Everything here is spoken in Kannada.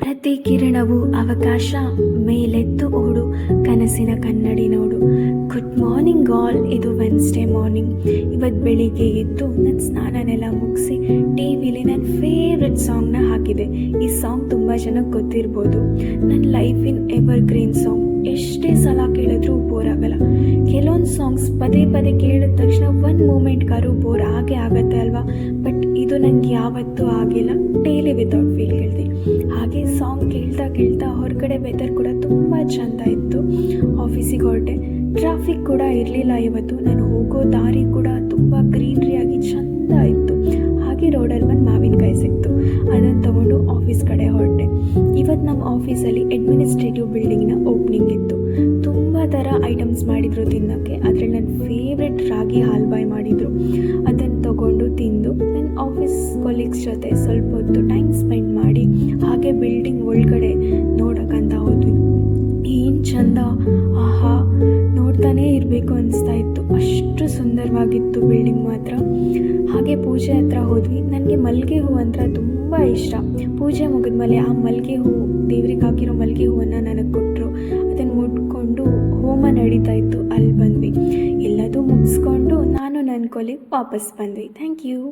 ಪ್ರತಿ ಕಿರಣವು ಅವಕಾಶ, ಮೇಲೆತ್ತು ಓಡು, ಕನಸಿನ ಕನ್ನಡಿ ನೋಡು. Good morning all. ಇದು ವೆನ್ಸ್ಡೇ ಮಾರ್ನಿಂಗ್. ಇವತ್ತು ಬೆಳಿಗ್ಗೆ ಎದ್ದು ನನ್ನ ಸ್ನಾನನೆಲ್ಲ ಮುಗಿಸಿ ಟಿ ವಿಲಿ ನನ್ನ ಫೇವ್ರೆಟ್ ಸಾಂಗ್ನ ಹಾಕಿದೆ. ಈ ಸಾಂಗ್ ತುಂಬ ಜನಕ್ಕೆ ಗೊತ್ತಿರ್ಬೋದು. ನನ್ನ ಲೈಫಿನ ಎವರ್ ಗ್ರೀನ್ ಸಾಂಗ್. ಎಷ್ಟೇ ಸಲ ಕೇಳಿದ್ರೂ ಬೋರ್ ಆಗಲ್ಲ. ಕೆಲವೊಂದು ಸಾಂಗ್ಸ್ ಪದೇ ಪದೇ ಕೇಳಿದ ತಕ್ಷಣ ಒಂದು ಮೂಮೆಂಟ್ಗಾರು ಬೋರ್ ಆಗತ್ತೆ ಅಲ್ವಾ. ಬಟ್ ಇದು ನನಗೆ ಯಾವತ್ತೂ ಆಗಿಲ್ಲ. ಡೈಲಿ ವಿತೌಟ್ ಫೀಲ್ ಕೇಳ್ತೀನಿ. ಹಾಗೆ ಸಾಂಗ್ ಕೇಳ್ತಾ ಹೊರಗಡೆ ವೆದರ್ ಕೂಡ ತುಂಬ ಚೆಂದ ಇತ್ತು. ಆಫೀಸಿಗೆ ಹೊರಟೆ. ಟ್ರಾಫಿಕ್ ಕೂಡ ಇರಲಿಲ್ಲ ಇವತ್ತು. ನಾನು ಹೋಗೋ ದಾರಿ ಕೂಡ ತುಂಬ ಗ್ರೀನ್ರಿಯಾಗಿ ಚೆಂದ ಇತ್ತು. ಹಾಗೆ ರೋಡಲ್ಲಿ ಒಂದು ಮಾವಿನಕಾಯಿ ಸಿಕ್ತು. ಅದನ್ನು ತೊಗೊಂಡು ಆಫೀಸ್ ಕಡೆ ಹೊರಟೆ. ಇವತ್ತು ನಮ್ಮ ಆಫೀಸಲ್ಲಿ ಅಡ್ಮಿನಿಸ್ಟ್ರೇಟಿವ್ ಬಿಲ್ಡಿಂಗ್ನ ಓಪನಿಂಗ್ ಇತ್ತು. ತುಂಬ ಥರ ಐಟಮ್ಸ್ ಮಾಡಿದರು ತಿನ್ನೋಕ್ಕೆ. ಅದರಲ್ಲಿ ನನ್ನ ಫೇವ್ರೆಟ್ ರಾಗಿ ಹಾಲ್ಬಾಯ್ ಮಾಡಿದರು. ಅದನ್ನು ತೊಗೊಂಡು ತಿಂದು ನನ್ನ ಆಫೀಸ್ ಕೊಲೀಗ್ಸ್ ಜೊತೆ ಸ್ವಲ್ಪ ಹೊತ್ತು ಟೈಮ್ ಸ್ಪೆಂಡ್ ಮಾಡಿ ಹಾಗೆ ಬಿಲ್ಡಿಂಗ್ ಒಳಗಡೆ ನೋಡೋಕ್ಕಂತ ಹೋದ್ವಿ. ಏನು ಚಂದ, ಆಹಾ, ನೋಡ್ತಾನೇ ಇರಬೇಕು ಅನಿಸ್ತಾ ಇತ್ತು. ಅಷ್ಟು ಸುಂದರವಾಗಿತ್ತು ಬಿಲ್ಡಿಂಗ್ ಮಾತ್ರ. ಹಾಗೆ ಪೂಜೆ ಹತ್ರ ಹೋದ್ವಿ. ನನಗೆ ಮಲ್ಲಿಗೆ ಹೂವು ಅಂದರೆ ತುಂಬ ಇಷ್ಟ. ಪೂಜೆ ಮುಗಿದ್ಮೇಲೆ ಆ ಮಲ್ಲಿಗೆ ಹೂವು, ದೇವ್ರಿಗೆ ಹಾಕಿರೋ ಮಲ್ಲಿಗೆ ಹೂವನ್ನು ನನಗೆ ಕೊಟ್ಟರು. ಅದನ್ನು ಮುಟ್ಕೊಂಡು ಹೋಮ ನಡೀತಾ ಇತ್ತು. ಅಲ್ಲಿ ಬಂದ್ವಿ. ಎಲ್ಲದೂ ಮುಗಿಸ್ಕೊಂಡು ನಾನು ನನ್ನ ಕೊಲಿಗೆ ವಾಪಸ್ ಬಂದ್ವಿ. Thank you.